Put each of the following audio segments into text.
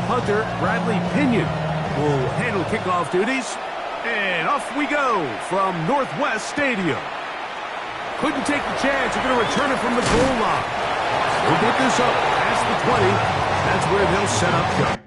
punter, Bradley Pinion, will handle kickoff duties. And off we go from Northwest Stadium. Couldn't take the chance. They're going to return it from the goal line. We'll get this up past the 20. That's where they'll set up shop.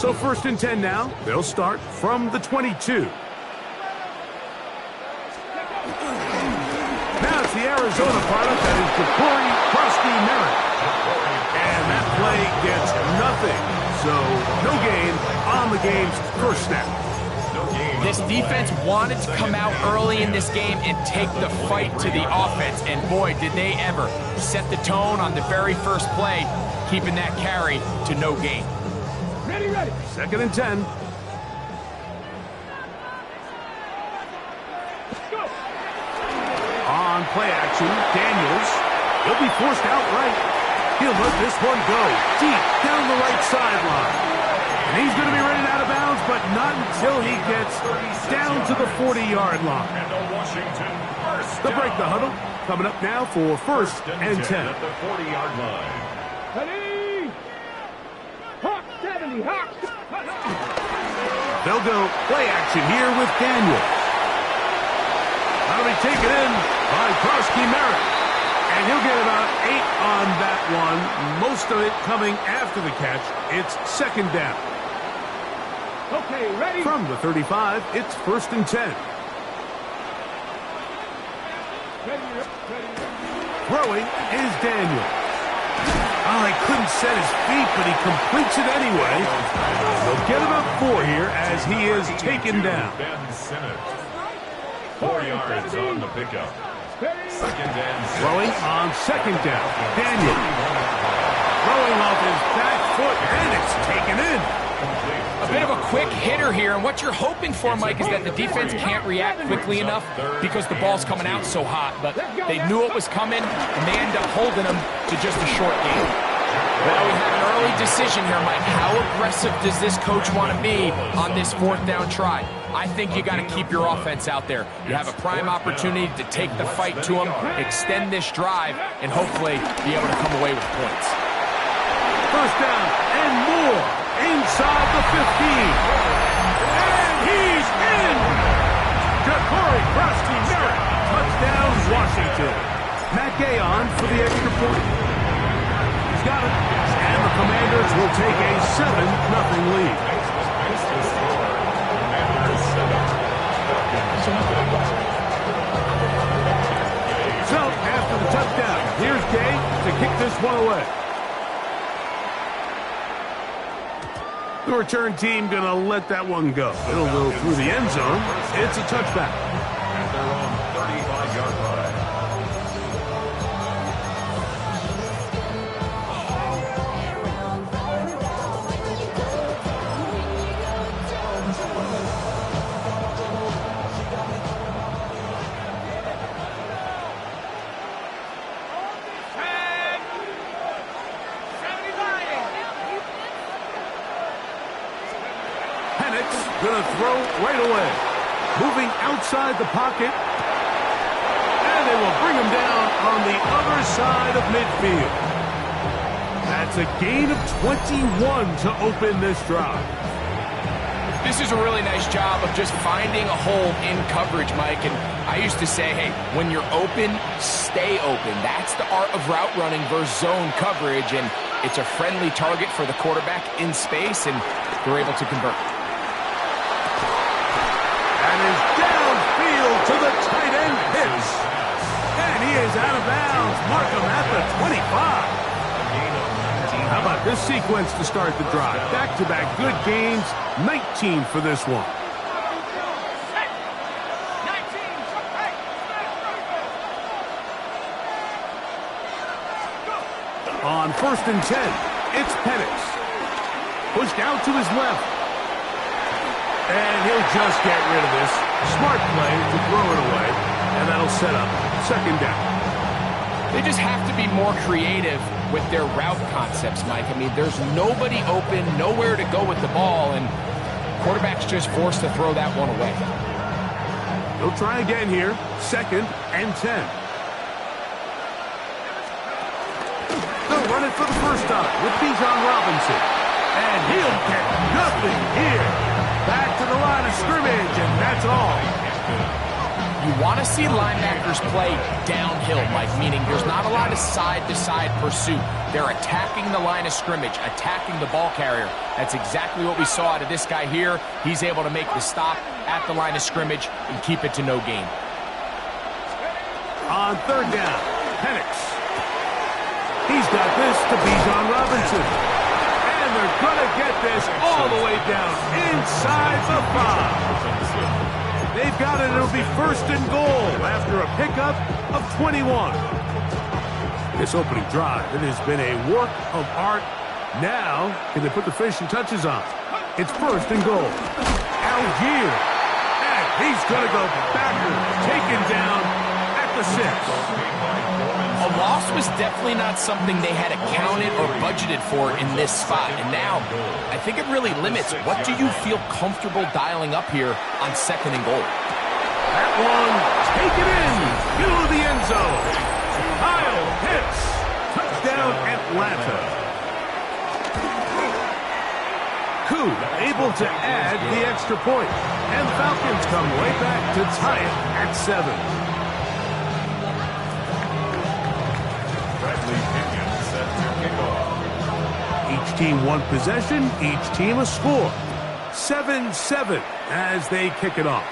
So 1st and 10 now. They'll start from the 22. Now it's the Arizona product that is Kapuri Krusty Merritt. And that play gets nothing. So no gain on the game's first snap. This defense wanted to come out early in this game and take the fight to the offense. And boy, did they ever set the tone on the very first play, keeping that carry to no gain. Ready. 2nd and 10. On play action, Daniels. He'll be forced outright. He'll let this one go deep down the right sideline. And he's going to be running out of bounds, but not until he gets down to the 40-yard line. They'll break the huddle. Coming up now for 1st and 10. At the 40-yard line. Ready? Hawk 70, Hawk. They'll go play action here with Daniel. That'll be taken in by Krusty Merritt. And he'll get about 8 on that one. Most of it coming after the catch. It's 2nd down. Okay, ready? From the 35, it's 1st and 10. Ready. Throwing is Daniel. Oh, he couldn't set his feet, but he completes it anyway. They'll get about 4 here as he is taken down. 4 yards on the pickup. Second and 6. Throwing on second down. Daniel. Throwing off his back foot, and it's taken in. A bit of a quick hitter here, and what you're hoping for, Mike, is that the defense can't react quickly enough because the ball's coming out so hot. But they knew it was coming, and they end up holding them to just a short game. Well, we have an early decision here, Mike. How aggressive does this coach want to be on this 4th down try? I think you got to keep your offense out there. You have a prime opportunity to take the fight to them, extend this drive, and hopefully be able to come away with points. First down and more inside the 15. And he's in. Ja'Cory Merritt, touchdown Washington. Matt Gay on for the extra point. He's got it. And the Commanders will take a 7-0 lead. So, after the touchdown, here's Gay to kick this one away. The return team going to let that one go. It'll go through the end zone. It's a touchback. At their own 35-yard line. Going to throw right away. Moving outside the pocket. And they will bring him down on the other side of midfield. That's a gain of 21 to open this drive. This is a really nice job of just finding a hole in coverage, Mike. And I used to say, hey, when you're open, stay open. That's the art of route running versus zone coverage. And it's a friendly target for the quarterback in space, and they're able to convert. Downfield to the tight end hits. And he is out of bounds. Mark him at the 25. How about this sequence to start the drive? Back-to-back good games. 19 for this one. On 1st and 10, it's Penix. Pushed out to his left. And he'll just get rid of this. Smart play to throw it away. And that'll set up 2nd down. They just have to be more creative with their route concepts, Mike. I mean, there's nobody open, nowhere to go with the ball, and quarterback's just forced to throw that one away. He'll try again here. 2nd and 10. They'll run it for the first time with Bijan Robinson. And he'll get nothing here. Back to the line of scrimmage, and that's all. You want to see linebackers play downhill, Mike, meaning there's not a lot of side-to-side pursuit. They're attacking the line of scrimmage, attacking the ball carrier. That's exactly what we saw out of this guy here. He's able to make the stop at the line of scrimmage and keep it to no gain. On 3rd down, Penix. He's got this to Bijan Robinson. And they're going to get this all the way down inside the 5. They've got it. It'll be 1st and goal after a pickup of 21. This opening drive, it has been a work of art. Now, can they put the finishing touches on? It's 1st and goal. Algier. And he's going to go backwards, taken down at the 6. A loss was definitely not something they had accounted or budgeted for in this spot. And now, I think it really limits what do you feel comfortable dialing up here on 2nd and goal. That one, taken in, middle of the end zone. Kyle hits. Touchdown, Atlanta. Koo able to add the extra point. And the Falcons come way back to tie it at 7. Each team one possession, each team a score. 7-7 as they kick it off.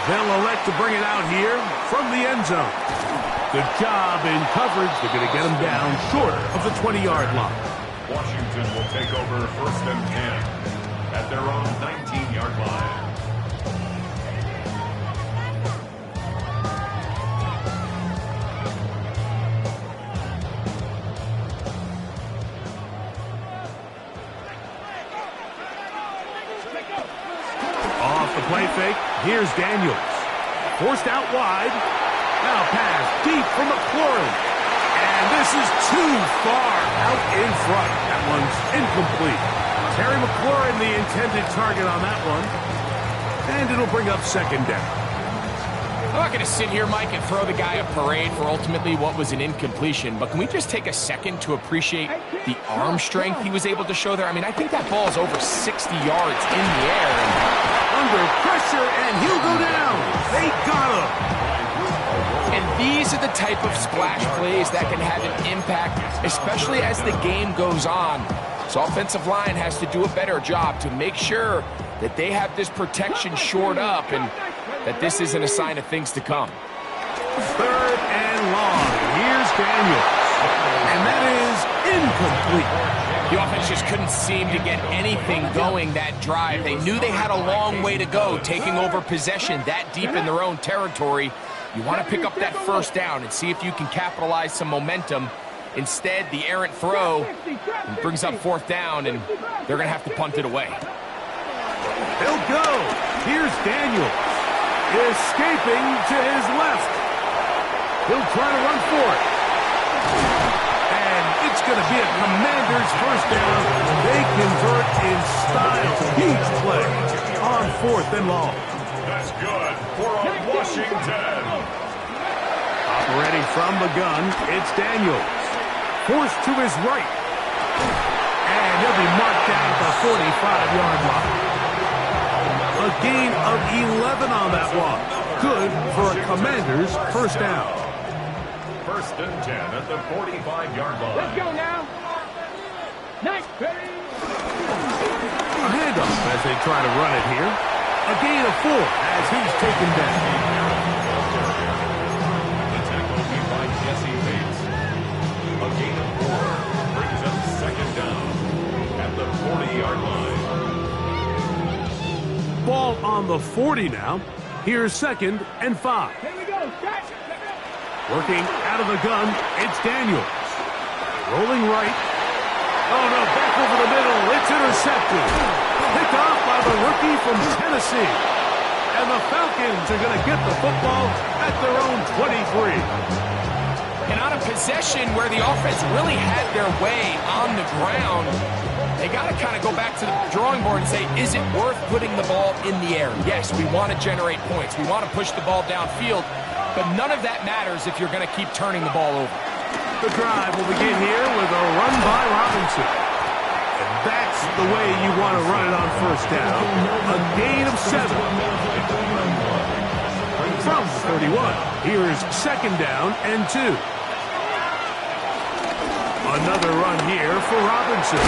They'll elect to bring it out here from the end zone. Good job in coverage. They're going to get them down short of the 20-yard line. Washington will take over 1st and 10 at their own 19-yard line. play fake. Here's Daniels. Forced out wide. Now pass deep from McLaurin. And this is too far out in front. That one's incomplete. Terry McLaurin, the intended target on that one. And it'll bring up second down. I'm not going to sit here, Mike, and throw the guy a parade for ultimately what was an incompletion, but can we just take a second to appreciate the arm strength he was able to show there? I mean, I think that ball is over 60 yards in the air. Under pressure, and he'll go down. They got him. And these are the type of splash plays that can have an impact, especially as the game goes on. So offensive line has to do a better job to make sure that they have this protection shored up and that this isn't a sign of things to come. Third and long. Here's Daniels. And that is incomplete. The offense just couldn't seem to get anything going that drive. They knew they had a long way to go, taking over possession that deep in their own territory. You want to pick up that first down and see if you can capitalize some momentum. Instead, the errant throw brings up fourth down, and they're going to have to punt it away. He'll go. Here's Daniels. Escaping to his left. He'll try to run for it. And it's going to be a Commanders first down. They convert in style. Huge play on fourth and long. That's good for a Washington. Operating from the gun, it's Daniels. Forced to his right. And he'll be marked down at the 45-yard line. A gain of 11 on that one. Good for a Commanders first down. First and 10 at the 45-yard line. Let's go now. Nice, ready. A handoff as they try to run it here. A gain of 4 as he's taken down. The tackle made by Jesse Bates. A gain of 4 brings up second down at the 40-yard line. Ball on the 40 now. Here's second and 5. Here we go. Stretch. Working out of the gun, it's Daniels. Rolling right. Oh, no, back over the middle. It's intercepted. Picked off by the rookie from Tennessee. And the Falcons are going to get the football at their own 23. And on a possession where the offense really had their way on the ground, they got to kind of go back to the drawing board and say, is it worth putting the ball in the air? Yes, we want to generate points. We want to push the ball downfield, but none of that matters if you're going to keep turning the ball over. The drive will begin here with a run by Robinson. And that's the way you want to run it on first down. A gain of 7. From the 31, here's second down and 2. Another run here for Robinson.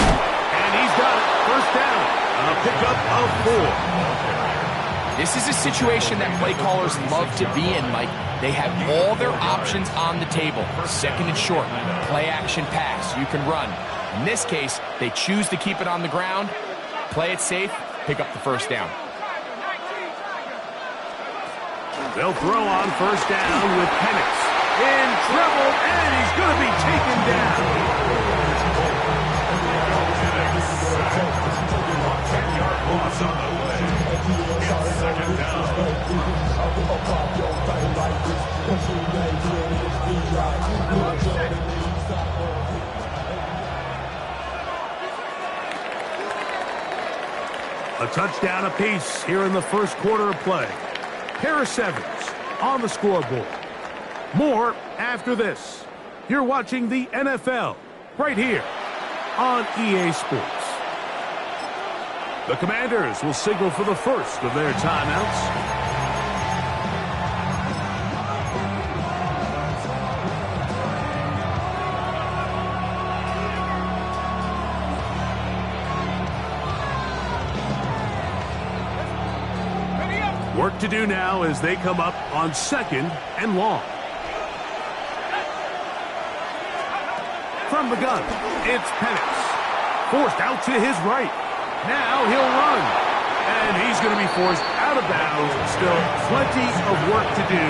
And he's got it. First down. A pickup of 4. This is a situation that play callers love to be in, Mike. They have all their options on the table. Second and short, play action pass, you can run. In this case, they choose to keep it on the ground, play it safe, pick up the first down. They'll throw on first down with Penix. In trouble, and he's going to be taken down. 10-yard loss on the way. It's second down. A touchdown apiece here in the first quarter of play. Pair of 7s on the scoreboard. More after this. You're watching the NFL right here on EA Sports. The Commanders will signal for the first of their timeouts. Work to do now as they come up on second and long. From the gun, it's Penix. Forced out to his right. Now he'll run. And he's going to be forced out of bounds. Still plenty of work to do.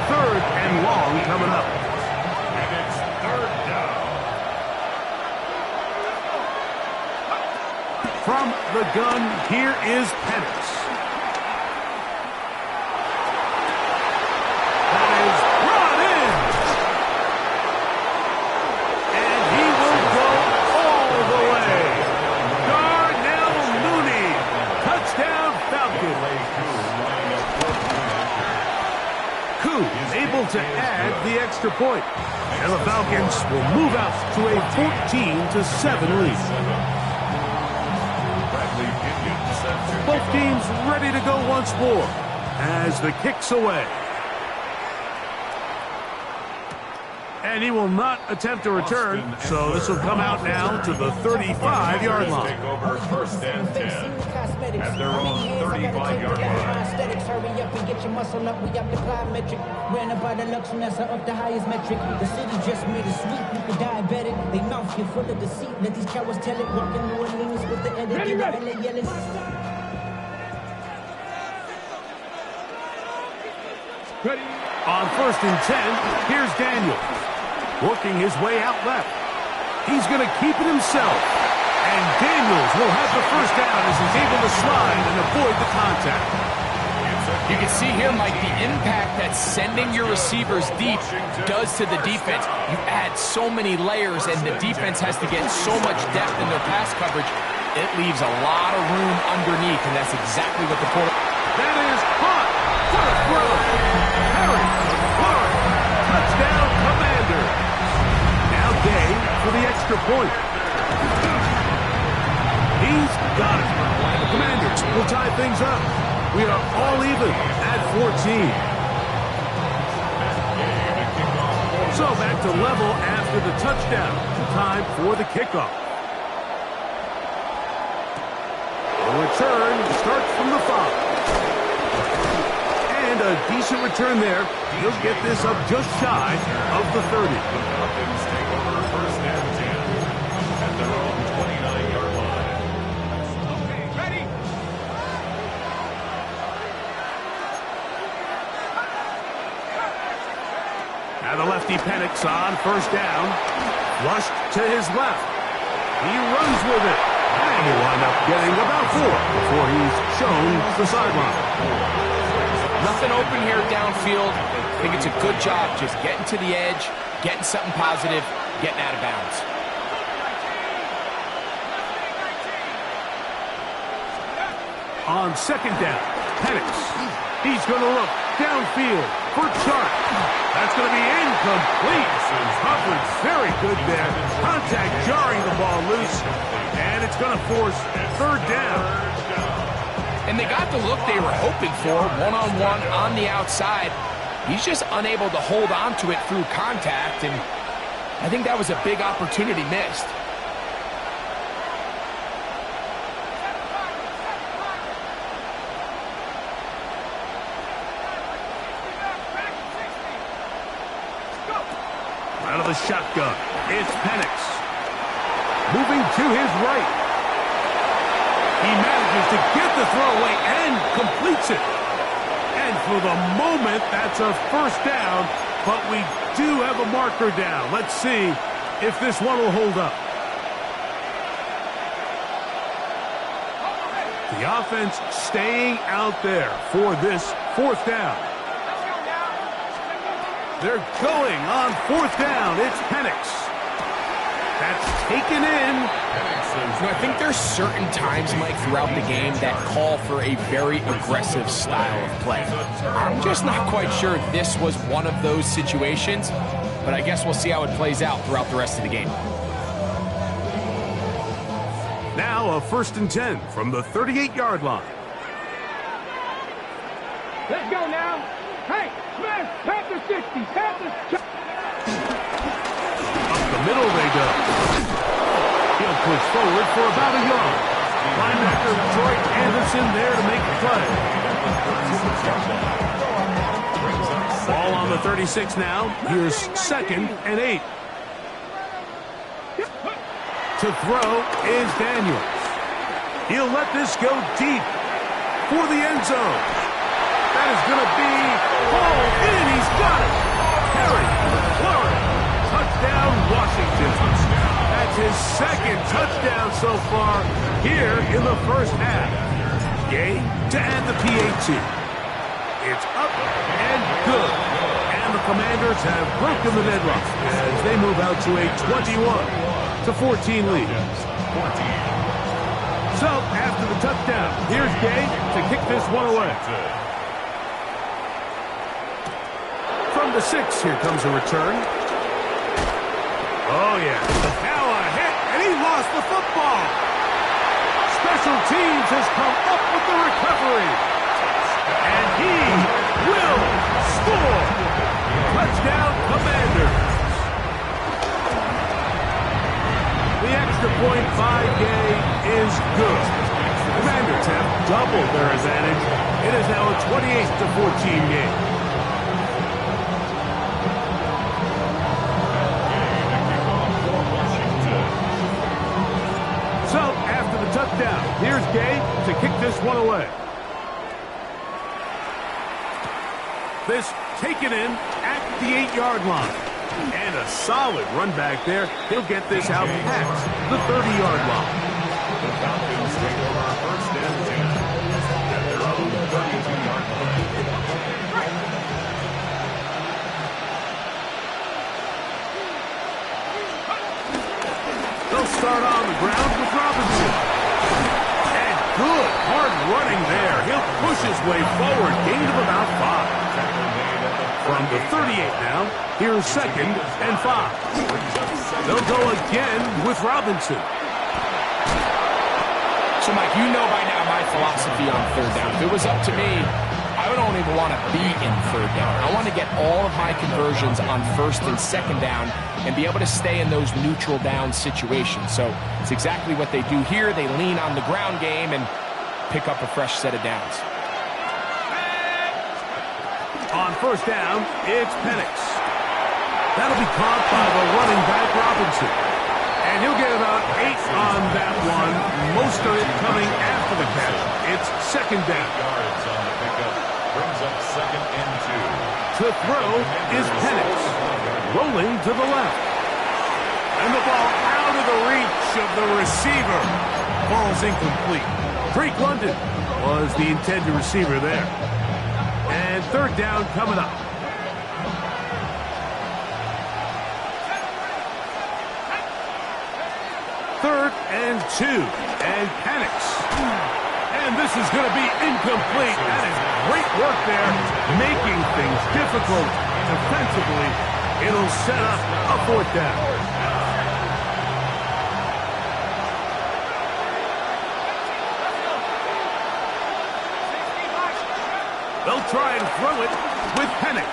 Third and long coming up. And it's third down. From the gun, here is Penix. extra point. And the Falcons will move out to a 14-7 lead. Both teams ready to go once more as the kick's away. And he will not attempt to return, so this will come out now to the 35-yard line. Take over first and 10 at their own 35-yard line. Hurry up and get your muscle up. We up the plyometric. Ran up by the Lux Nessa up the highest metric. The city just made it sweet. You could diabetic. They mouth you full of deceit. Let these cowards tell it. Walking New Orleans with the edit. Ready, ready. LA yelling. Ready. On first and 10, here's Daniels. Working his way out left. He's going to keep it himself. And Daniels will have the first down as he's able to slide and avoid the contact. You can see here, Mike, the impact that sending your receivers deep does to the defense. You add so many layers, and the defense has to get so much depth in their pass coverage. It leaves a lot of room underneath, and that's exactly what the quarterback... That is hot. What a throw. Harry, Clark, touchdown, Commander. Now Gay for the extra point. He's got it. The Commanders will tie things up. We are all even at 14. So back to level after the touchdown. Time for the kickoff. The return starts from the 5. And a decent return there. He'll get this up just shy of the 30. The Falcons take over first and 10 at their own 29-yard line. Okay, ready. Now the lefty Penix on first down. Flushed to his left. He runs with it. And he'll wind up getting about 4 before he's shown the sideline. Nothing open here downfield. I think it's a good job just getting to the edge, getting something positive, getting out of bounds. On second down, Penix. He's going to look downfield for Chark. That's going to be incomplete. Coverage very good there. Contact jarring the ball loose. And it's going to force third down. And they got the look they were hoping for, one-on-one on the outside. He's just unable to hold on to it through contact, and I think that was a big opportunity missed. Out of the shotgun, it's Penix. Moving to his right. He manages to get the throw away and completes it. And for the moment, that's a first down, but we do have a marker down. Let's see if this one will hold up. The offense staying out there for this fourth down. They're going on fourth down. It's Penix. That's taken in. You know, I think there's certain times, Mike, throughout the game that call for a very aggressive style of play. I'm just not quite sure this was one of those situations, but I guess we'll see how it plays out throughout the rest of the game. Now a first and 10 from the 38-yard line. Let's go now. Hey, man, tap the 60. Tap the... Up the middle they go. He'll push forward for about a yard. Linebacker Troy Anderson there to make the play. Ball on the 36 now. Here's second and 8. To throw is Daniels. He'll let this go deep for the end zone. That is going to be hauled in. He's got it. Harry, Florida. Touchdown, Washington. That's his second touchdown so far here in the first half. Gay to add the PAT. It's up and good. And the Commanders have broken the deadlock as they move out to a 21-14 lead. So after the touchdown, here's Gay to kick this one away. From From the 6, here comes a return. Oh, yeah. Now a hit, and he lost the football. Special teams has come up with the recovery. And he will score. Touchdown, Commanders. The extra point by Gay is good. Commanders have doubled their advantage. It is now a 28-14 game. So, after the touchdown, here's Gay to kick this one away. This taken in at the 8-yard line. And a solid run back there. He'll get this out past the 30-yard line. The Falcons take over first and 10 at their own 32-yard line. They'll start on the ground with Robinson. And good hard running there. He'll push his way forward. Gain of about 5. From the 38 now, here's 2nd and 5. They'll go again with Robinson. So, Mike, you know by now my philosophy on 3rd down. If it was up to me, I don't even want to be in 3rd down. I want to get all of my conversions on 1st and 2nd down and be able to stay in those neutral down situations. So it's exactly what they do here. They lean on the ground game and pick up a fresh set of downs. On 1st down, it's Penix. That'll be caught by the running back Robinson. And he'll get about 8 on that one. Most of it coming after the catch. It's 2nd down. Yards on the pickup brings up 2nd and 2. To throw is Penix. Rolling to the left. And the ball out of the reach of the receiver. Ball's incomplete. Drake London was the intended receiver there. And 3rd down coming up. 3rd and 2. And Penix. And this is going to be incomplete. That is great work there, making things difficult defensively. It'll set up a 4th down. They'll try and throw it with Penix.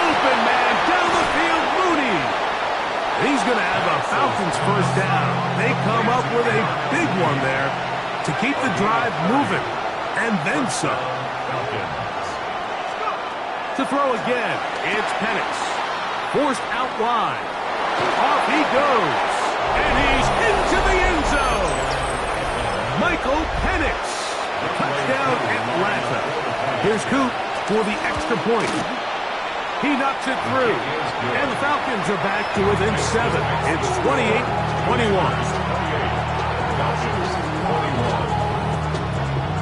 Open man down the field, Mooney. He's going to have a Falcons 1st down. They come up with a big one there to keep the drive moving. And then some. To throw again, it's Penix. Forced out wide. Off he goes. And he's into the end zone. Michael Penix. Touchdown, Atlanta. Here's Coop for the extra point. He knocks it through. And the Falcons are back to within 7. It's 28-21.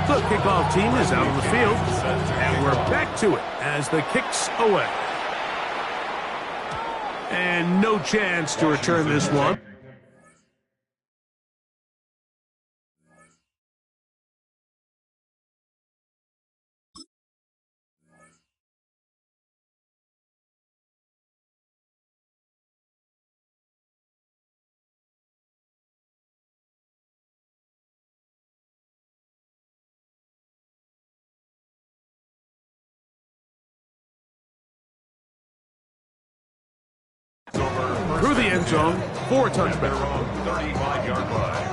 The kickoff team is out on the field. And we're back to it as the kick's away. And no chance to return this one. Through the end zone for a touchback. 35-yard line.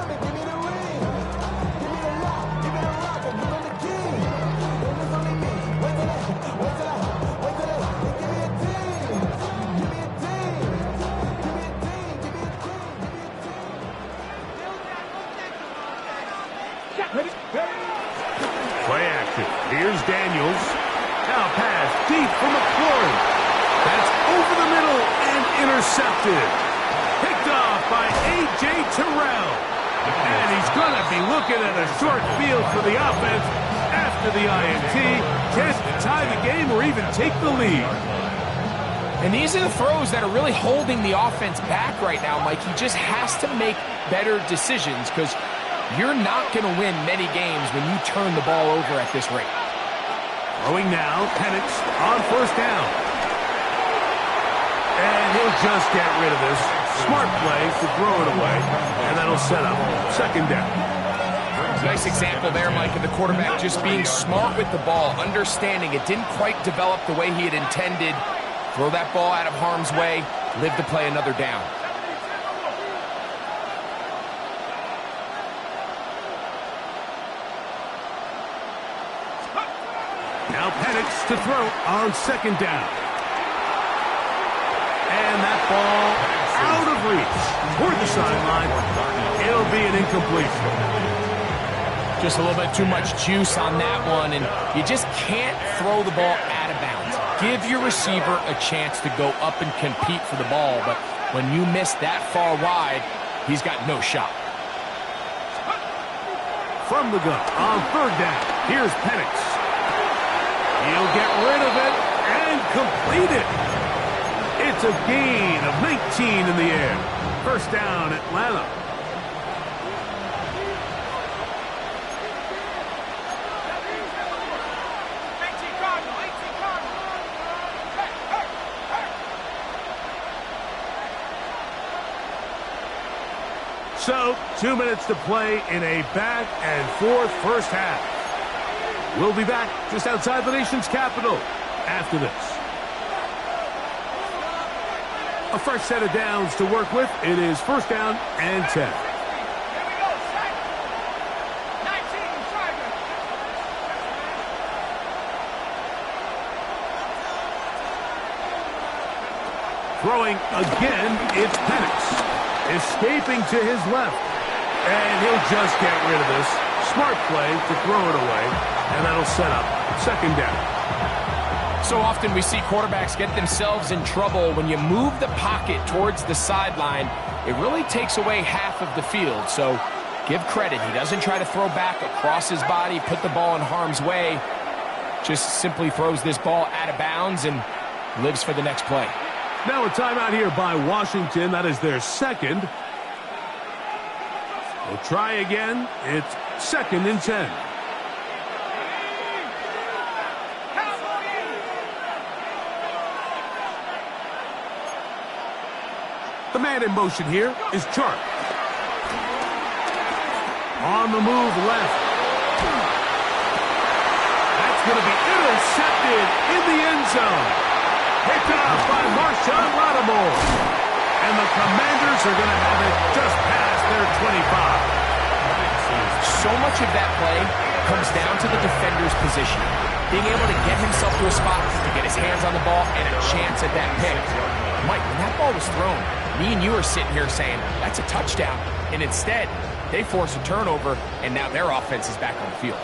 Play action. Here's Daniels. Now pass deep for McLaurin. That's over the middle and intercepted. Picked off by A.J. Terrell. And he's going to be looking at a short field for the offense after the INT. Chance to tie the game or even take the lead. And these are the throws that are really holding the offense back right now, Mike. He just has to make better decisions because you're not going to win many games when you turn the ball over at this rate. Throwing now, Penix on first down. And he'll just get rid of this. Smart play to throw it away, and that'll set up second down. Nice example there, Mike, of the quarterback just being smart with the ball, understanding it didn't quite develop the way he had intended. Throw that ball out of harm's way, live to play another down. Now Penix to throw on second down. And that ball out of reach toward the sideline. It'll be an incompletion. Just a little bit too much juice on that one, and you just can't throw the ball out of bounds. Give your receiver a chance to go up and compete for the ball, but when you miss that far wide, he's got no shot. From the gun on third down, here's Penix. He'll get rid of it and complete it. It's a gain of 19 in the air. First down, Atlanta. So, 2 minutes to play in a back-and-forth first half. We'll be back just outside the nation's capital after this. A fresh set of downs to work with. It is first down and 10. Throwing again, it's Penix. Escaping to his left. And he'll just get rid of this. Smart play to throw it away. And that'll set up second down. So often we see quarterbacks get themselves in trouble when you move the pocket towards the sideline. It really takes away half of the field. So give credit. He doesn't try to throw back across his body, put the ball in harm's way. Just simply throws this ball out of bounds and lives for the next play. Now a timeout here by Washington. That is their second. We'll try again. It's second and 10. The man in motion here is Chark. On the move left. That's going to be intercepted in the end zone. Picked up by Marshawn Lattimore. And the Commanders are going to have it just past their 25. So much of that play comes down to the defender's position. Being able to get himself to a spot to get his hands on the ball and a chance at that pick. Mike, when that ball was thrown, me and you are sitting here saying, that's a touchdown. And instead, they force a turnover, and now their offense is back on the field.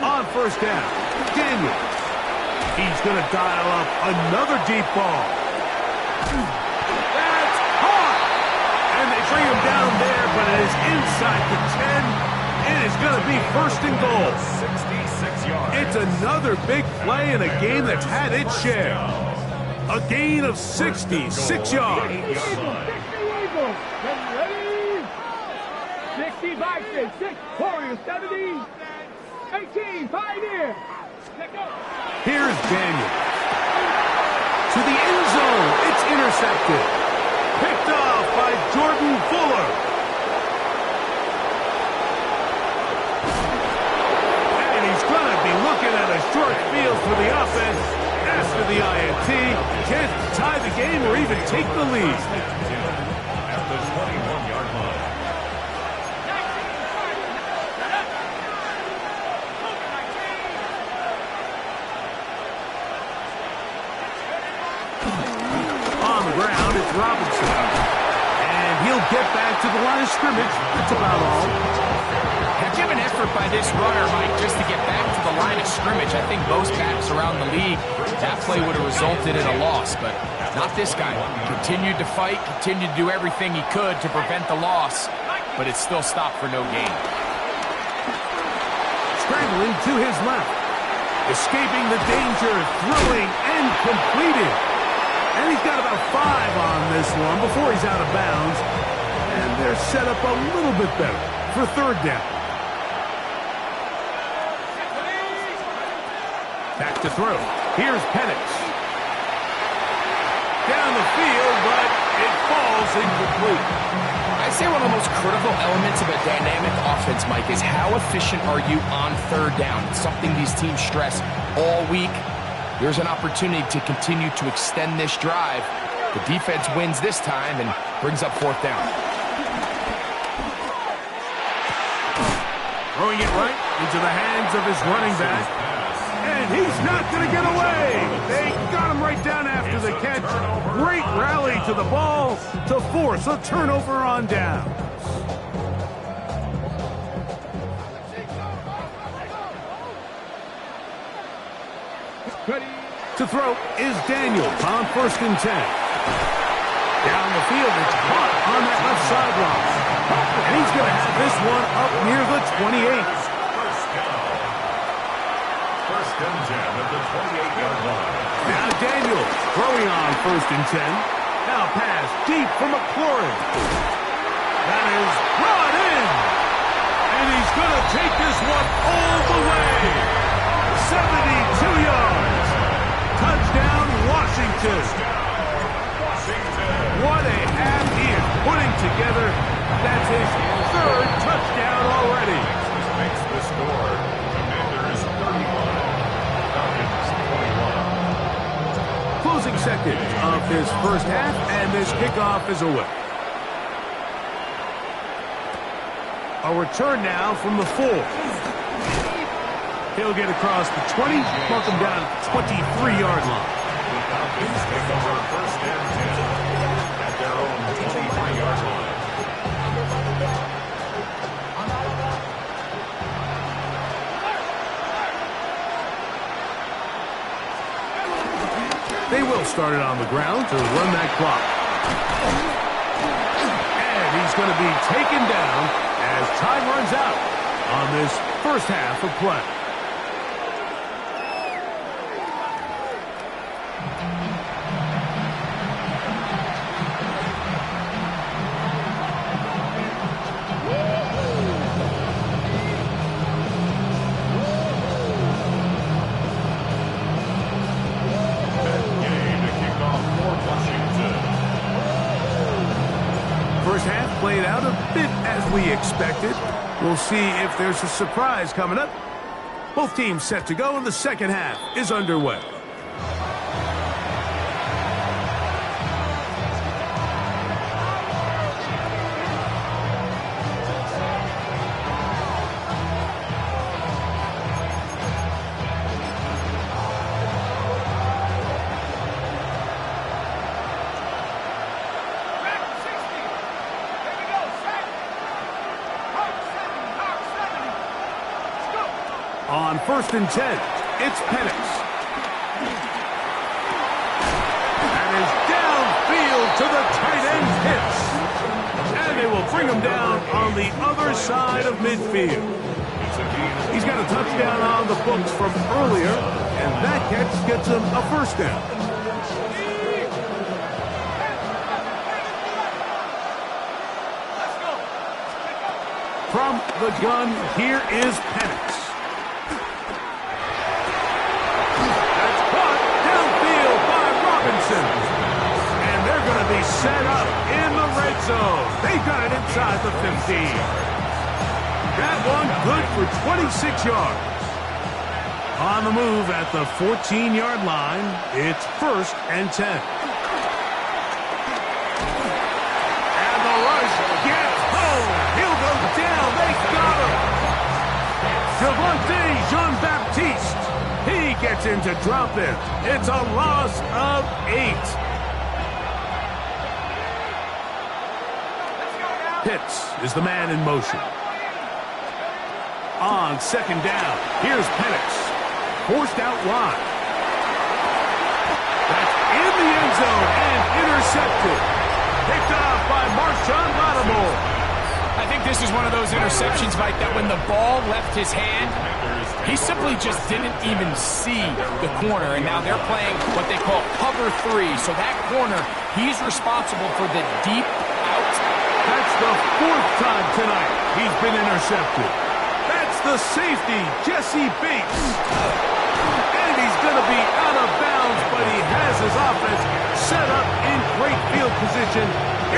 On first down, Daniels. He's going to dial up another deep ball. That's caught! And they bring him down there, but it is inside the 10. It is going to be first and goal. 66 yards. It's another big play in a game that's had its share. A gain of 66 yards. 60 Eagles. Get ready. 65, 6, Warriors, 70, 18, Pioneer. Here's Daniel. To the end zone. It's intercepted. Picked off by Jordan Fuller. And he's going to be looking at a short field for the offense after the INT. Can't tie the game or even take the lead. At the 21-yard line. On the ground, it's Robinson. And he'll get back to the line of scrimmage. That's about all. Heck of an effort by this runner, Mike, just to get back to the line of scrimmage. I think most backs around the league, that play would have resulted in a loss, but not this guy. Continued to fight, continued to do everything he could to prevent the loss, but it still stopped for no gain. Scrambling to his left. Escaping the danger, throwing and completing. And he's got about 5 on this one before he's out of bounds. And they're set up a little bit better for third down. Back to throw. Here's Penix. Down the field, but it falls incomplete. I'd say one of the most critical elements of a dynamic offense, Mike, is how efficient are you on third down? It's something these teams stress all week. There's an opportunity to continue to extend this drive. The defense wins this time and brings up fourth down. Throwing it right into the hands of his running back. And he's not going to get away. They got him right down after the catch. Great rally to the ball to force a turnover on down. To throw is Daniel on 1st and 10. Down the field, it's caught on that left sideline. And he's going to have this one up near the 28. First and 10 at the 28-yard line. Now Daniel throwing on 1st and 10. Now pass deep for McLaurin. That is brought in. And he's going to take this one all the way. 72 yards. Touchdown, Washington. What a half he is putting together. That's his 3rd touchdown already. Makes the score. Commanders 31. Falcons 21. Closing seconds of this first half, and this kickoff is away. A return now from the 4. He'll get across the 20, mark him down at the 23-yard line. The Falcons take over 1st and 10 at their own 23-yard line. They will start it on the ground to run that clock. And he's going to be taken down as time runs out on this first half of play. First half played out a bit as we expected. We'll see if there's a surprise coming up. Both teams set to go, and the second half is underway. On 1st and 10, it's Penix. That is downfield to the tight end Pitts. And they will bring him down on the other side of midfield. He's got a touchdown on the books from earlier, and that catch gets him a first down. From the gun, here is Penix. And they're going to be set up in the red zone. They got it inside the 15. That one good for 26 yards. On the move at the 14-yard line, it's 1st and 10. And the rush gets home. He'll go down. They got him. Javonte Jean-Baptiste. He gets into drop it. It's a loss of 8. Pitts is the man in motion. On 2nd down, here's Penix. Forced out wide. That's in the end zone and intercepted. Picked off by Marshawn Lattimore. I think this is one of those interceptions, Mike, that when the ball left his hand, he simply just didn't even see the corner, and now they're playing what they call cover 3. So that corner, he's responsible for the deep out. That's the 4th time tonight he's been intercepted. That's the safety, Jesse Bates. And and he's going to be out of bounds, but he has his offense set up in great field position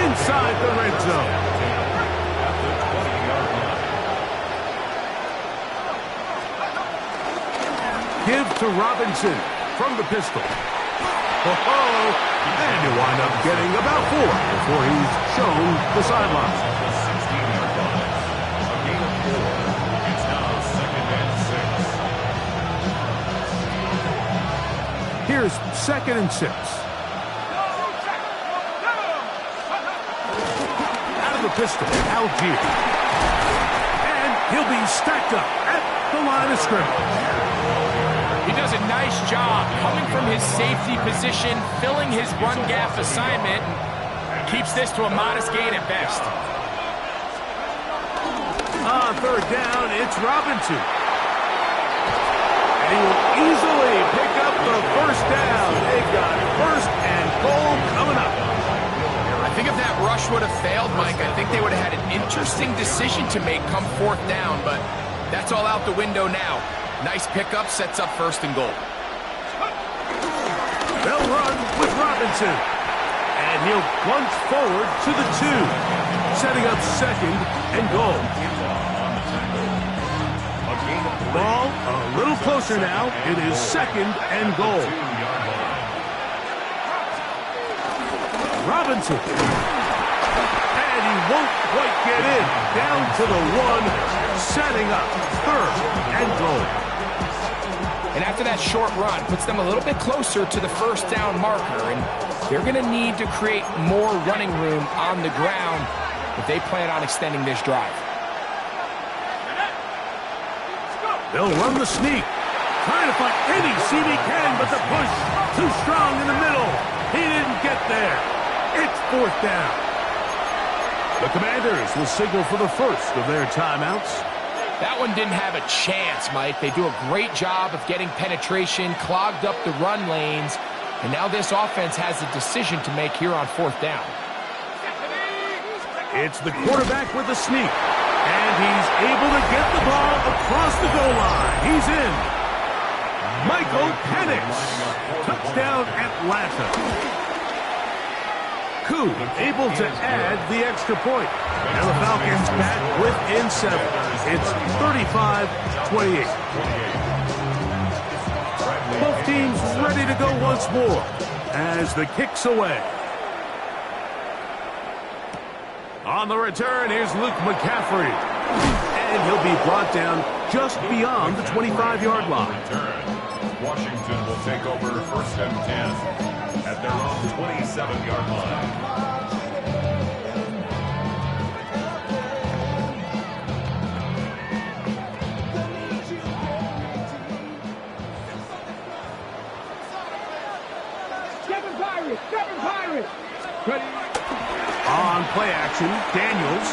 inside the red zone. At the 20-yard line. Give to Robinson from the pistol. And he'll wind up getting about 4 before he's shown the sideline. The 16-yard line. A gain of 4. It's now 2nd and 6. Here's 2nd and 6. Out of the pistol, Algier. And he'll be stacked up at the line of scrimmage. He does a nice job coming from his safety position, filling his run gap assignment, and keeps this to a modest gain at best. On 3rd down, it's Robinson. And he will easily pick up the 1st down. They've got 1st and goal coming up. I think if that rush would have failed, Mike, I think they would have had an interesting decision to make come 4th down, but that's all out the window now. Nice pickup, sets up 1st and goal. They'll run with Robinson. And he'll plunge forward to the 2, setting up 2nd and goal. Ball a little closer now. It is 2nd and goal. Robinson. And he won't quite get in. Down to the 1, setting up 3rd and goal. And after that short run, puts them a little bit closer to the 1st down marker, and they're going to need to create more running room on the ground if they plan on extending this drive. They'll run the sneak. Trying to find any seam he can, but the push too strong in the middle. He didn't get there. It's 4th down. The Commanders will signal for the first of their timeouts. That one didn't have a chance, Mike. They do a great job of getting penetration, clogged up the run lanes, and now this offense has a decision to make here on 4th down. It's the quarterback with the sneak, and he's able to get the ball across the goal line. He's in. Michael Penix. Touchdown, Atlanta. Koo able to add the extra point. And the Falcons back within 7. It's 35-28. Both teams ready to go once more as the kick's away. On the return, here's Luke McCaffrey. And he'll be brought down just beyond the 25-yard line. Washington will take over 1st and 10 at their own 27-yard line. On play action, Daniels.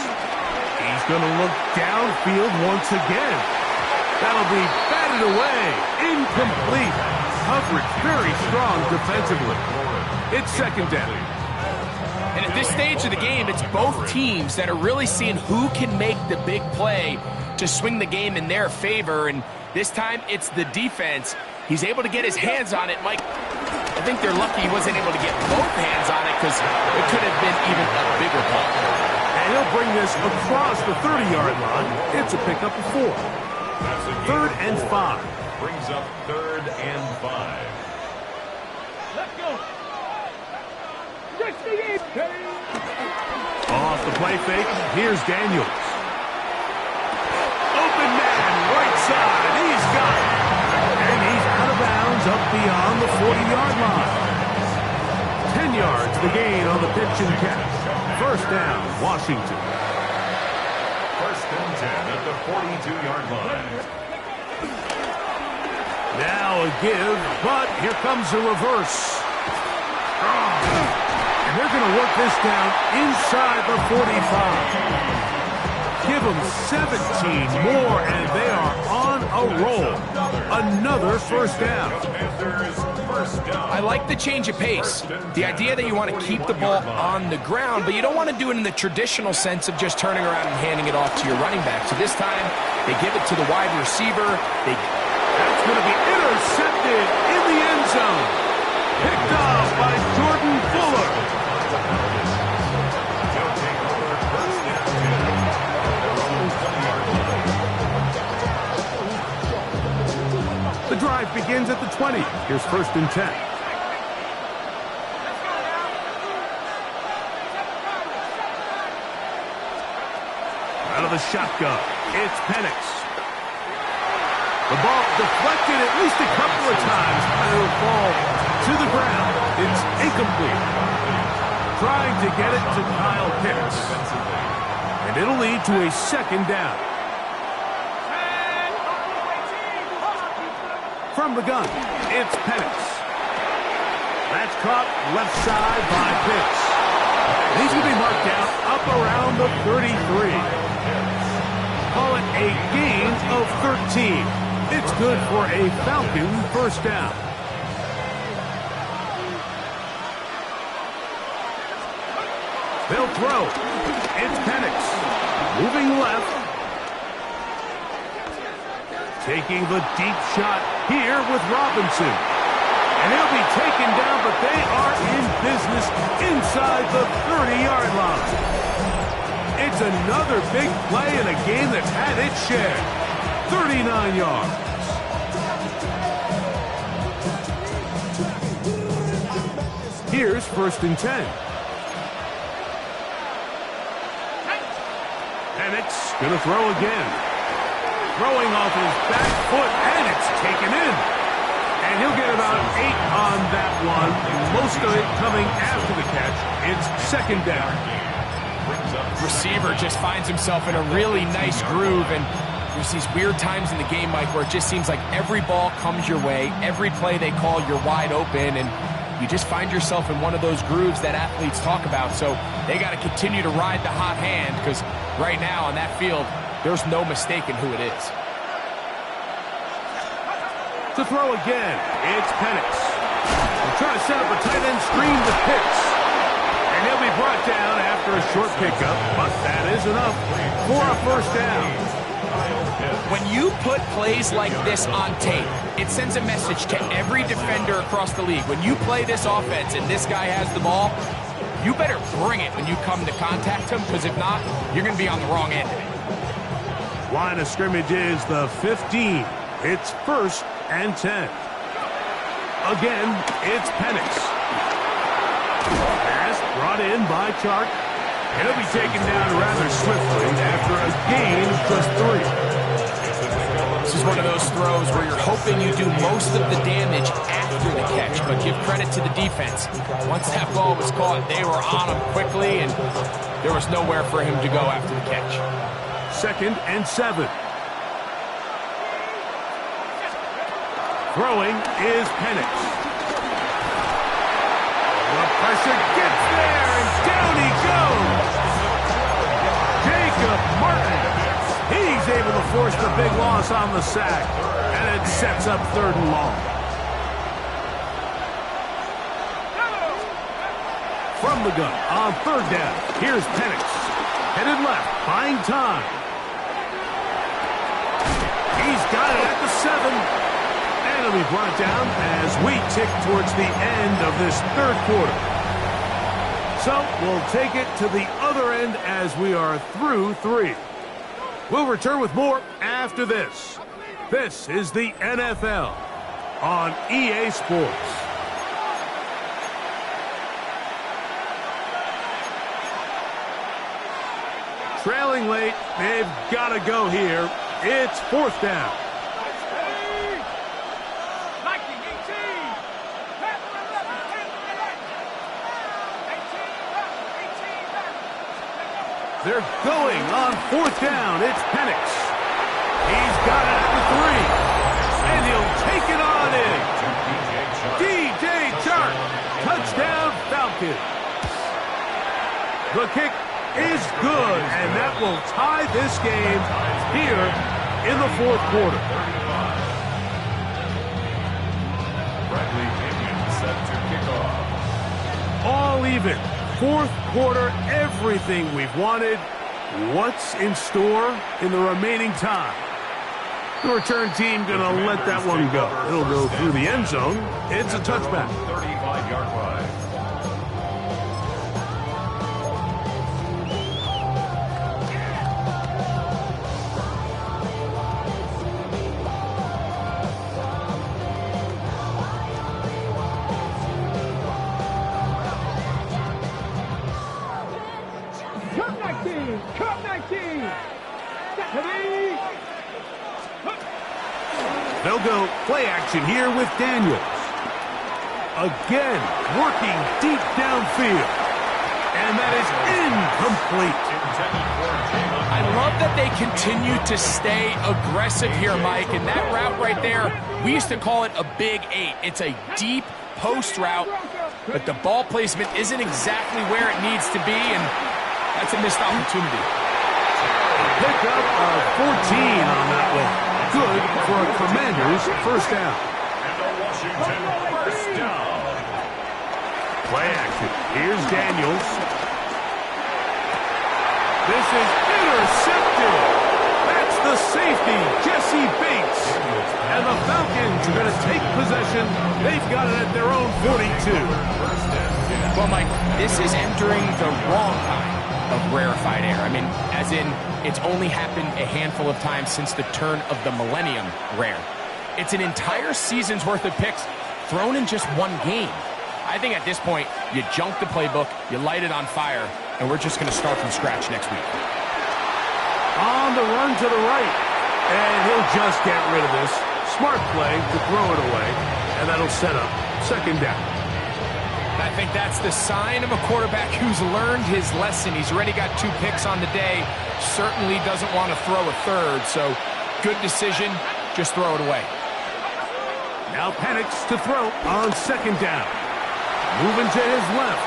He's going to look downfield once again. That'll be batted away. Incomplete. Coverage very strong defensively. It's 2nd down. And at this stage of the game, it's both teams that are really seeing who can make the big play to swing the game in their favor. And this time, it's the defense. He's able to get his hands on it, Mike. I think they're lucky he wasn't able to get both hands on it because it could have been even a bigger play. And he'll bring this across the 30-yard line. It's a pickup of 4. 3rd and 5. Brings up 3rd and 5. Let's go. 68. Off the play fake, here's Daniels. Open man, right side. He's got it. And he's out of bounds up beyond the 40-yard line. 10 yards the gain on the pitch and catch. 1st down, Washington. 1st and 10 at the 42-yard line. Now a give, but here comes a reverse. And they're going to work this down inside the 45. Give them 17 more, and they are on a roll. Another 1st down. I like the change of pace. The idea that you want to keep the ball on the ground, but you don't want to do it in the traditional sense of just turning around and handing it off to your running back. So this time, they give it to the wide receiver. That's going to be intercepted. Intercepted in the end zone. Picked off by Jordan Fuller. They'll take over first and 10 on their own 20-yard line. The drive begins at the 20. Here's first and 10. Out of the shotgun, it's Penix. The ball deflected at least a couple of times, and it'll fall to the ground. It's incomplete. Trying to get it to Kyle Pitts. And it'll lead to a second down. From the gun, it's Penix. That's caught left side by Pitts. He's going to be marked out up around the 33. Call it a gain of 13. It's good for a Falcon first down. They'll throw. It's Penix. Moving left. Taking the deep shot here with Robinson. And he'll be taken down, but they are in business inside the 30-yard line. It's another big play in a game that's had its share. 39 yards. Here's first and 10. Penix gonna throw again. Throwing off his back foot, and it's taken in. And he'll get about 8 on that one. Most of it coming after the catch. It's second down. Receiver just finds himself in a really nice groove, and there's these weird times in the game, Mike, where it just seems like every ball comes your way, every play they call, you're wide open, and you just find yourself in one of those grooves that athletes talk about. So they got to continue to ride the hot hand, because right now on that field, there's no mistaking who it is. To throw again, it's Penix. They're trying to set up a tight end screen with Pitts. And he'll be brought down after a short pickup, but that is enough for a first down. When you put plays like this on tape, it sends a message to every defender across the league. When you play this offense and this guy has the ball, you better bring it when you come to contact him, because if not, you're going to be on the wrong end of it. Line of scrimmage is the 15. It's first and 10. Again, it's Penix. Pass brought in by Chark. And he'll be taken down rather swiftly after a gain of just 3. This is one of those throws where you're hoping you do most of the damage after the catch, but give credit to the defense. Once that ball was caught, they were on him quickly, and there was nowhere for him to go after the catch. Second and 7. Throwing is Penix. The pressure gets there, and down he goes. Jacob Martin. He's able to force the big loss on the sack, and it sets up 3rd and long. From the gun on 3rd down, here's Penix. Headed left, buying time. He's got it at the 7. And he'll be brought down as we tick towards the end of this 3rd quarter. So we'll take it to the other end as we are through 3. We'll return with more after this. This is the NFL on EA Sports. Trailing late, they've got to go here. It's 4th down. They're going on 4th down. It's Penix. He's got it at the 3. And he'll take it on in. DJ Chark. Touchdown Falcons. The kick is good, and that will tie this game here in the 4th quarter. Bradley Pinion set to kick off. All even. 4th quarter, everything we've wanted. What's in store in the remaining time? The return team going to let that one go. It'll go through the end zone. It's a touchback. 35-yard line. Cup 19! Ready? They'll go play action here with Daniels. Again, working deep downfield. And that is incomplete. I love that they continue to stay aggressive here, Mike. And that route right there, we used to call it a big 8. It's a deep post route, but the ball placement isn't exactly where it needs to be, and that's a missed opportunity. Pickup of 14 on that one. Good for a Commanders first down. And the Washington first down. Play action. Here's Daniels. This is intercepted. That's the safety, Jesse Bates. And the Falcons are going to take possession. They've got it at their own 42. Well, Mike, this is entering the wrong kind of rarefied air. I mean, as in, it's only happened a handful of times since the turn of the millennium rare. It's an entire season's worth of picks thrown in just one game. I think at this point, you junk the playbook, you light it on fire, and we're just going to start from scratch next week. On the run to the right. And he'll just get rid of this. Smart play to throw it away. And that'll set up second down. I think that's the sign of a quarterback who's learned his lesson. He's already got 2 picks on the day. Certainly doesn't want to throw a third. So good decision. Just throw it away. Now Penix to throw on second down. Moving to his left.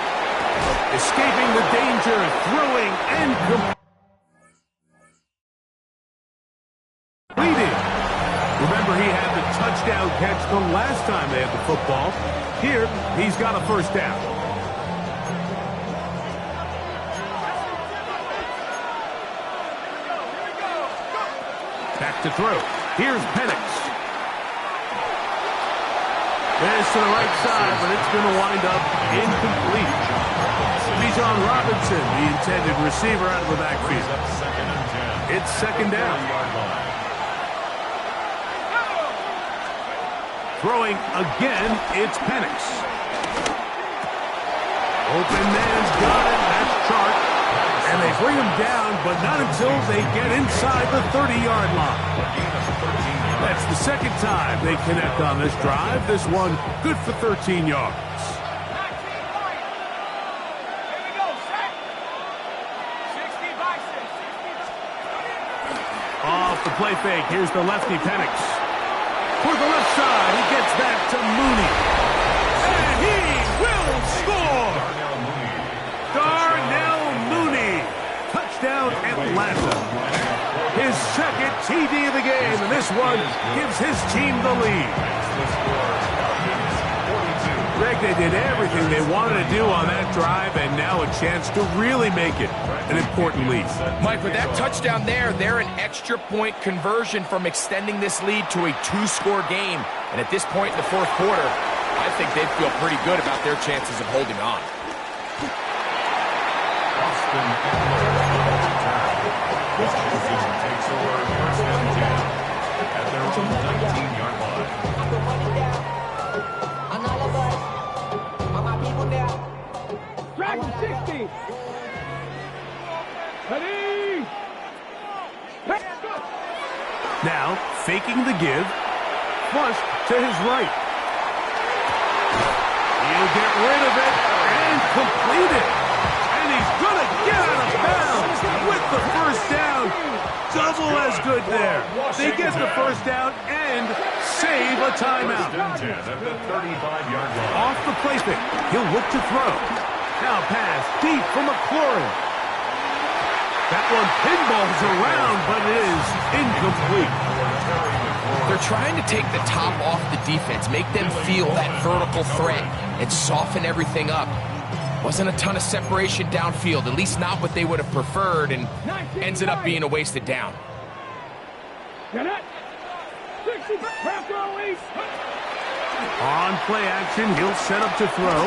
Escaping the danger. Throwing and completing. Remember, he had the touchdown catch the last time they had the football. Here, he's got a first down. Back to throw. Here's Penix. This to the right side, but it's going to wind up incomplete. Bijan Robinson, the intended receiver, out of the backfield. It's second down. Throwing again, it's Penix. Open man's got it. That's Chark. And they bring him down, but not until they get inside the 30-yard line. That's the second time they connect on this drive. This one good for 13 yards. Off the play fake, here's the lefty Penix. For the left side, he gets that to Mooney. And he will score! Darnell Mooney. Touchdown Atlanta. His second TD of the game, and this one gives his team the lead. Greg, they did everything they wanted to do on that drive, and now a chance to really make it an important lead. Mike, with that touchdown there, they're an extra point conversion from extending this lead to a 2-score game. And at this point in the fourth quarter, I think they'd feel pretty good about their chances of holding on. Washington takes over first and 10 at their own 19-yard line. Dragon 60! Ready? Now, faking the give, flushed to his right. He'll get rid of it and complete it. And he's going to get out of bounds with the first down. Double as good there. They get the first down and save a timeout. Off the play fake, he'll look to throw. Now pass deep for McLaurin. That one pinballs around, but it is incomplete. They're trying to take the top off the defense, make them feel that vertical threat, and soften everything up. Wasn't a ton of separation downfield, at least not what they would have preferred, and ends it up being a wasted down. On play action, he'll set up to throw.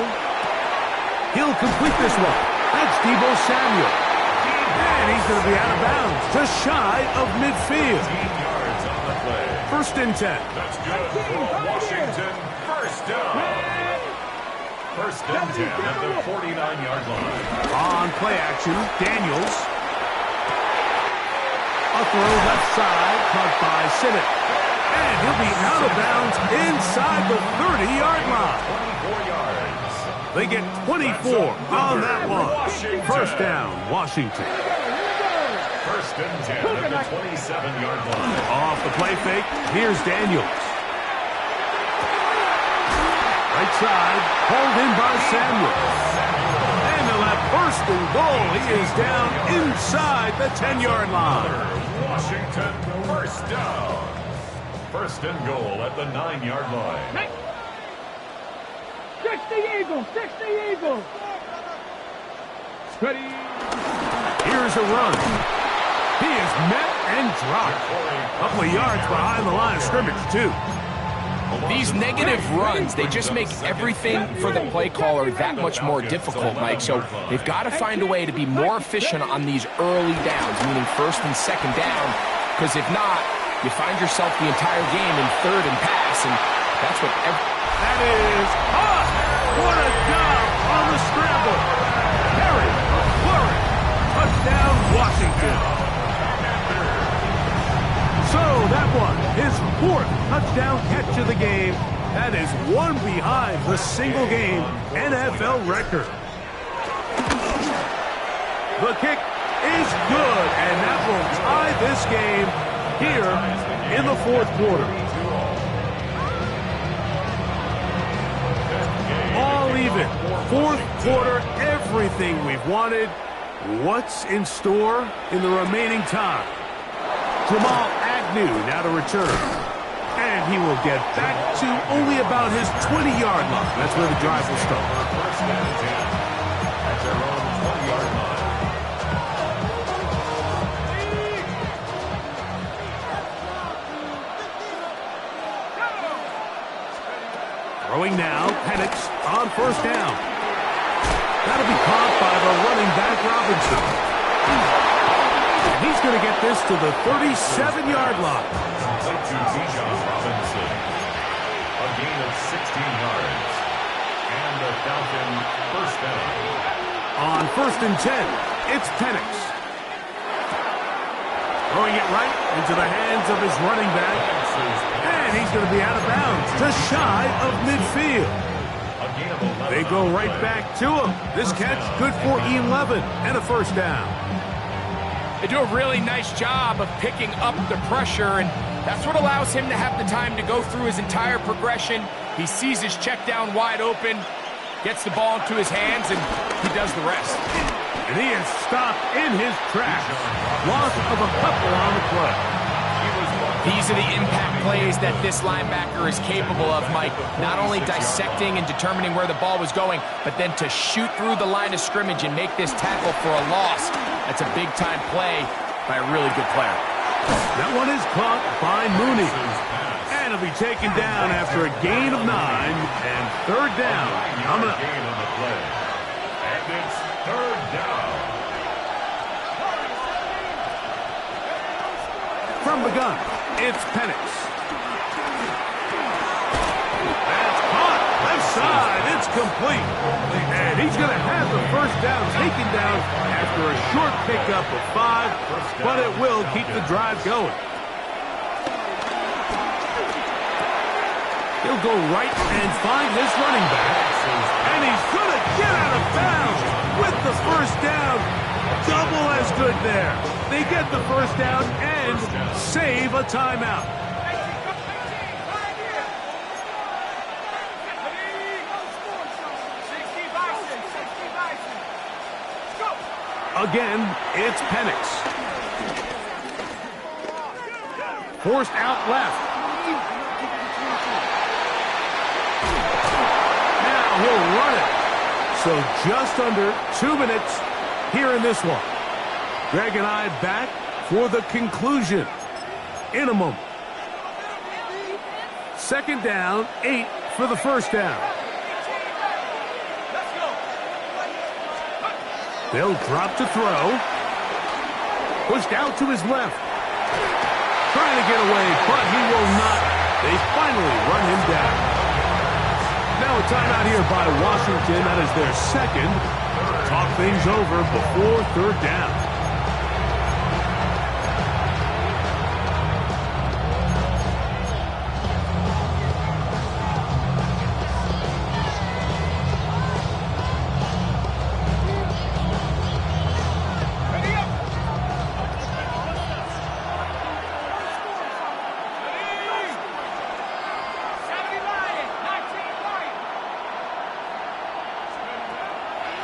He'll complete this one. That's Deebo Samuel. And he's going to be out of bounds, just shy of midfield. 15 yards on the play. First and 10. That's good for Washington. First down. First and 10 at the 49-yard line. On play action, Daniels. A throw left side, caught by Sinnott. And he'll be out of bounds inside the 30-yard line. 24 yards. They get 24 on that one. First down, Washington. First and 10 at the 27-yard line. Off the play fake, here's Daniels. Right side, hauled in by Samuel. And they'll have first and goal. He is down inside the 10-yard line. Washington, first down. First and goal at the 9-yard line. 60 Eagles, 60 Eagles. Steady. Here's a run. He is met and dropped. A couple of yards behind the line of scrimmage, too. These negative runs, they just make everything for the play caller that much more difficult, Mike. So they've got to find a way to be more efficient on these early downs, meaning first and second down, because if not, you find yourself the entire game in third and pass, and that's what That is hot. What a job on the scramble. Harry, McLaurin, touchdown, Washington. So that one, his fourth touchdown catch of the game. That is one behind the single-game NFL record. The kick is good, and that will tie this game here in the fourth quarter. All even. Fourth quarter, everything we've wanted. What's in store in the remaining time? Jamal Agnew now to return. And he will get back to only about his 20-yard line. That's where the drive will start. First and 10 at their own 20-yard line. Throwing now, Penix on first down. That'll be caught by the running back, Robinson. And he's going to get this to the 37-yard line. Complete to Bijan Robinson. A gain of 16 yards. And the Falcon first down. On first and 10, it's Penix. Throwing it right into the hands of his running back. And he's going to be out of bounds, just shy of midfield. A gain of 11. They go right back to him. This catch good for 11 and a first down. They do a really nice job of picking up the pressure, and that's what allows him to have the time to go through his entire progression. He sees his check down wide open, gets the ball into his hands, and he does the rest. And he is stopped in his tracks. Loss of a couple on the play. These are the impact plays that this linebacker is capable of, Mike. Not only dissecting and determining where the ball was going, but then to shoot through the line of scrimmage and make this tackle for a loss. That's a big-time play by a really good player. That one is caught by Mooney. And he'll be taken down after a gain of 9 and third down. Coming up. Gain on the play. And it's third down. From the gun, it's Penix. That's caught. Left side. It's complete. And he's going to have the first down taken down after a short pickup of 5, but it will keep the drive going. He'll go right and find his running back. And he's going to get out of bounds with the first down. Double as good there. They get the first down and save a timeout. Again, it's Penix. Forced out left. Now he'll run it. So just under 2 minutes here in this one. Greg and I back for the conclusion in a moment. second down, 8 for the first down. They'll drop to throw. Pushed out to his left. Trying to get away, but he will not. They finally run him down. Now a timeout here by Washington. That is their second. Talk things over before third down.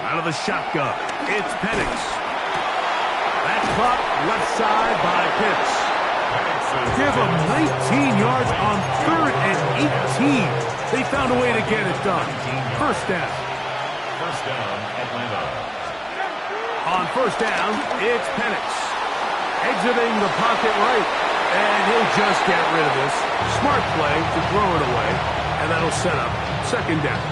Out of the shotgun, it's Penix. That's caught left side by Pitts. Give them 19 yards on 3rd and 18. They found a way to get it done. First down. First down, Atlanta. On first down, it's Penix. Exiting the pocket right. And he'll just get rid of this. Smart play to throw it away. And that'll set up second down.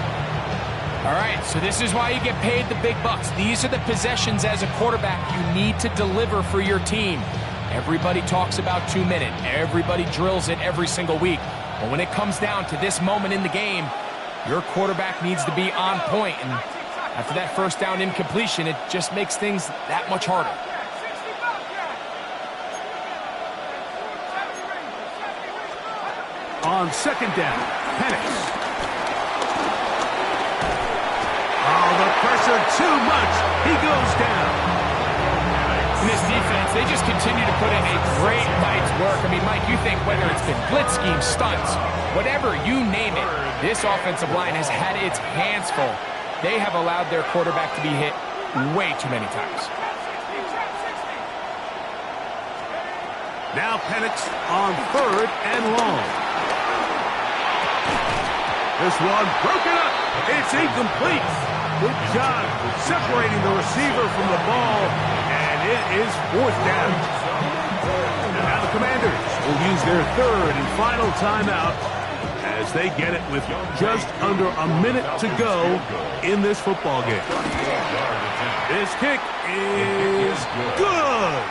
All right, so this is why you get paid the big bucks. These are the possessions as a quarterback you need to deliver for your team. Everybody talks about 2-minute. Everybody drills it every single week. But when it comes down to this moment in the game, your quarterback needs to be on point. And after that first down incompletion, it just makes things that much harder. On second down, Penix. Oh, the pressure too much. He goes down. In this defense, they just continue to put in a great night's work. I mean, Mike, you think whether it's been blitz schemes, stunts, whatever you name it, this offensive line has had its hands full. They have allowed their quarterback to be hit way too many times. Now Penix on 3rd and long. This one broken up. It's incomplete. Good job separating the receiver from the ball, and it is 4th down. Now the Commanders will use their 3rd and final timeout as they get it with just under a minute to go in this football game. This kick is good,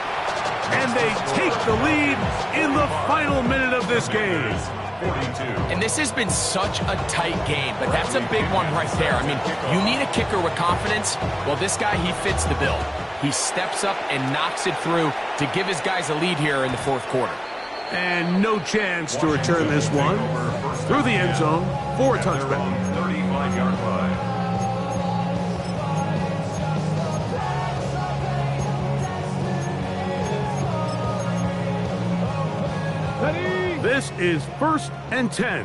and they take the lead in the final minute of this game. 42. And this has been such a tight game, but that's a big one right there. I mean, you need a kicker with confidence. Well, this guy, he fits the bill. He steps up and knocks it through to give his guys a lead here in the 4th quarter. And no chance to return this one through the end zone for a touchback. 35-yard line. This is 1st and 10.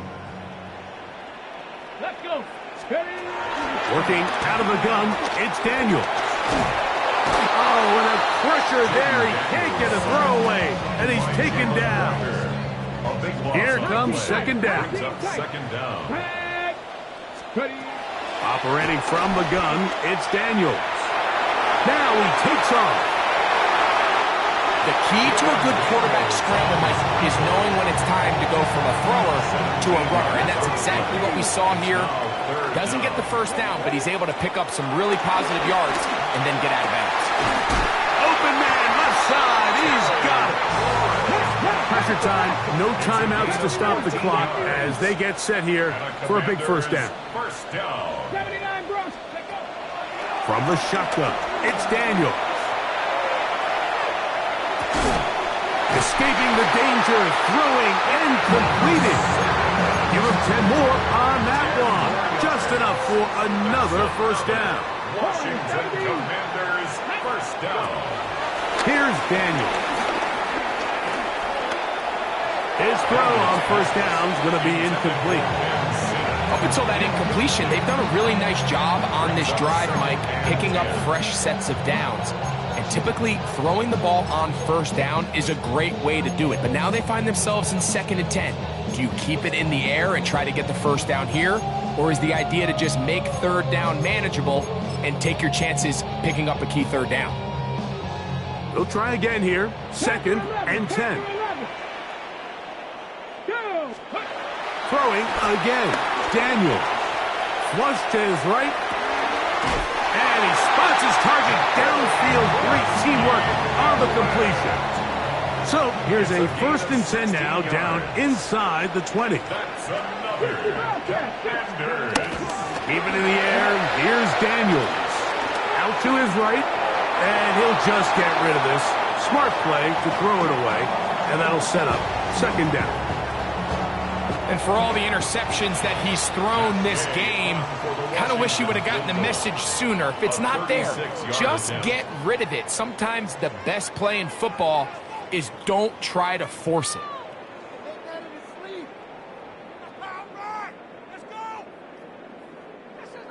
Let's go. Working out of the gun, it's Daniel. Oh, and a pressure there. He can't get a throwaway, and he's taken down. Here comes second down. Second down. Operating from the gun, it's Daniels. Now he takes off. The key to a good quarterback scramble, Mike, is knowing when it's time to go from a thrower to a runner, and that's exactly what we saw here. Doesn't get the first down, but he's able to pick up some really positive yards and then get out of bounds. Open man, left side, he's got it. Pressure time, no timeouts to stop the clock as they get set here for a big first down. First down. 79 Bronx. From the shotgun, it's Daniel. Escaping the danger, throwing and completing. Give him 10 more on that one. Just enough for another first down. Washington Commanders first down. Here's Daniel. His throw on first down is going to be incomplete. Up until that incompletion, they've done a really nice job on this drive, Mike, picking up fresh sets of downs. And typically, throwing the ball on first down is a great way to do it. But now they find themselves in 2nd and 10. Do you keep it in the air and try to get the first down here? Or is the idea to just make 3rd down manageable and take your chances picking up a key 3rd down? They'll try again here. 2nd and 10. throwing again. Daniel flushed to his right. And he spots his target downfield. Great teamwork on the completion. So here's a 1st and 10 now, down inside the 20. That's another defender. Keep it in the air. Here's Daniels. Out to his right. And he'll just get rid of this. Smart play to throw it away. And that'll set up 2nd down. And for all the interceptions that he's thrown this game, kind of wish he would have gotten the message sooner. If it's not there, just get rid of it. Sometimes the best play in football is don't try to force it.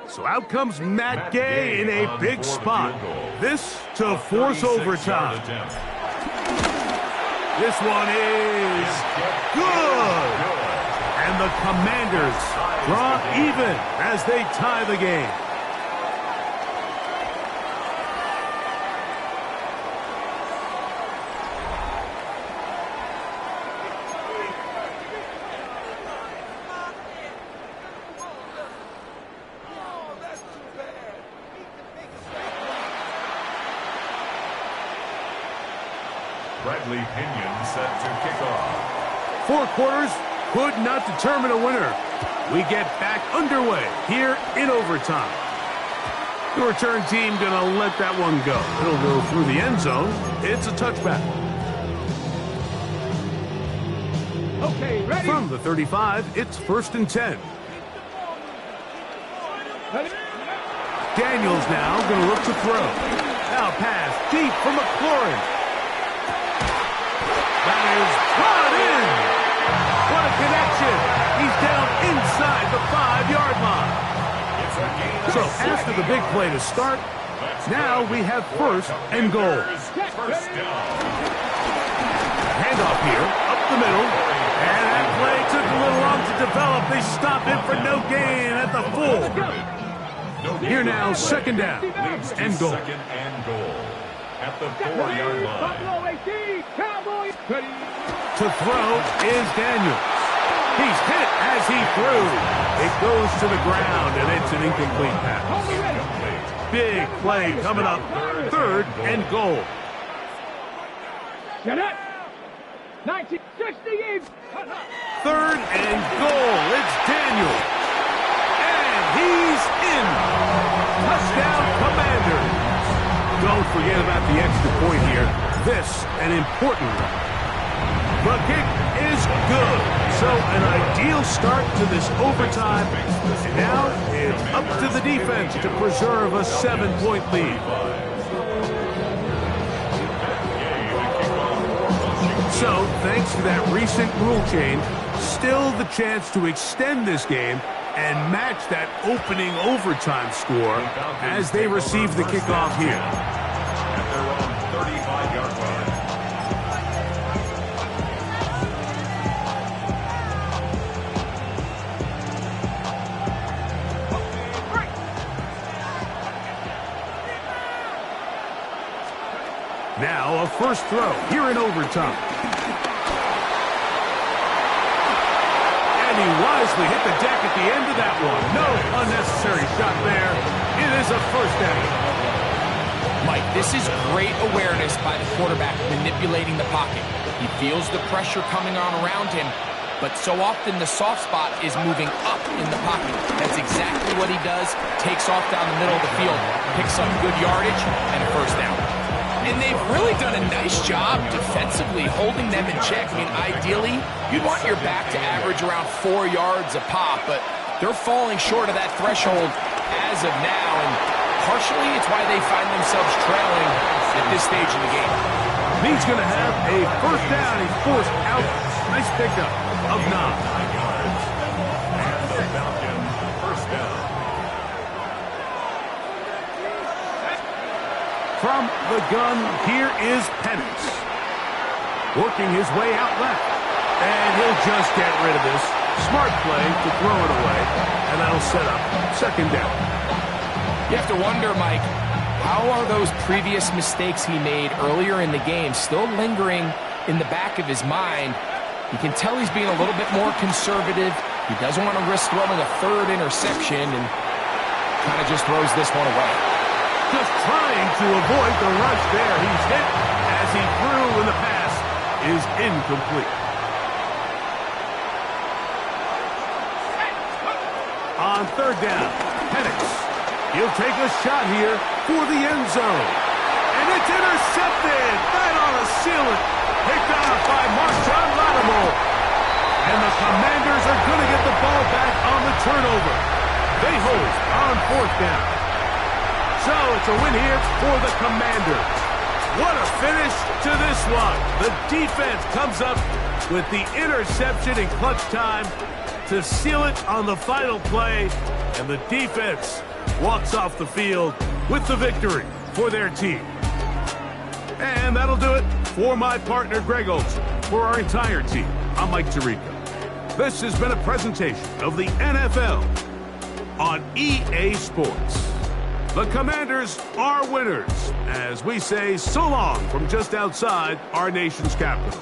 So out comes Matt Gay in a big spot. This to force overtime. This one is good. And the Commanders draw even as they tie the game. Bradley Pinion set to kick off. 4 quarters could not determine a winner. We get back underway here in overtime. The return team gonna let that one go. It'll go through the end zone. It's a touchback. Okay, ready? From the 35, it's 1st and 10. Daniels now gonna look to throw. Now pass deep for McLaurin. That is brought in. What a connection. He's down inside the 5-yard line. So after the big play to start, now we have 1st and goal. Handoff here, up the middle. And that play took a little long to develop. They stop it for no gain at the full. Here now, 2nd down and goal. 2nd and goal at the 4-yard line. To throw is Daniels. He's hit as he threw. It goes to the ground, and it's an incomplete pass. Big play coming up. 3rd and goal. Get it? 1960. 3rd and goal. It's Daniels. And he's in. Touchdown, Commanders. Don't forget about the extra point here. This, an important one. The kick is good. So an ideal start to this overtime. And now it's up to the defense to preserve a 7-point lead. So, thanks to that recent rule change, still the chance to extend this game and match that opening overtime score as they receive the kickoff here. At their own 35-yard line. Now a 1st throw here in overtime. And he wisely hit the deck at the end of that one. No unnecessary shot there. It is a 1st down. Mike, this is great awareness by the quarterback manipulating the pocket. He feels the pressure coming on around him, but so often the soft spot is moving up in the pocket. That's exactly what he does. Takes off down the middle of the field, picks up good yardage, and a 1st down. And they've really done a nice job defensively holding them in check. I mean, ideally, you'd want your back to average around 4 yards a pop, but they're falling short of that threshold as of now, and partially it's why they find themselves trailing at this stage in the game. He's going to have a 1st down. He's forced out. Nice pickup of 9. The Falcons, 1st down. From the gun, here is Penix. Working his way out left. And he'll just get rid of this. Smart play to throw it away. And that'll set up 2nd down. You have to wonder, Mike, how are those previous mistakes he made earlier in the game still lingering in the back of his mind? You can tell he's being a little bit more conservative He doesn't want to risk throwing a third interception and kind of just throws this one away. Just trying to avoid the rush there. He's hit as he threw, and the pass is incomplete. On third down, Penix. He'll take a shot here for the end zone. And it's intercepted. Right on the ceiling. Picked off by Marshawn Lattimore. And the Commanders are going to get the ball back on the turnover. They hold on fourth down. So it's a win here for the Commanders. What a finish to this one. The defense comes up with the interception in clutch time to seal it on the final play. And the defense walks off the field with the victory for their team. And that'll do it for my partner, Greg Olson. For our entire team, I'm Mike Tirico. This has been a presentation of the NFL on EA Sports. The Commanders are winners as we say so long from just outside our nation's capital.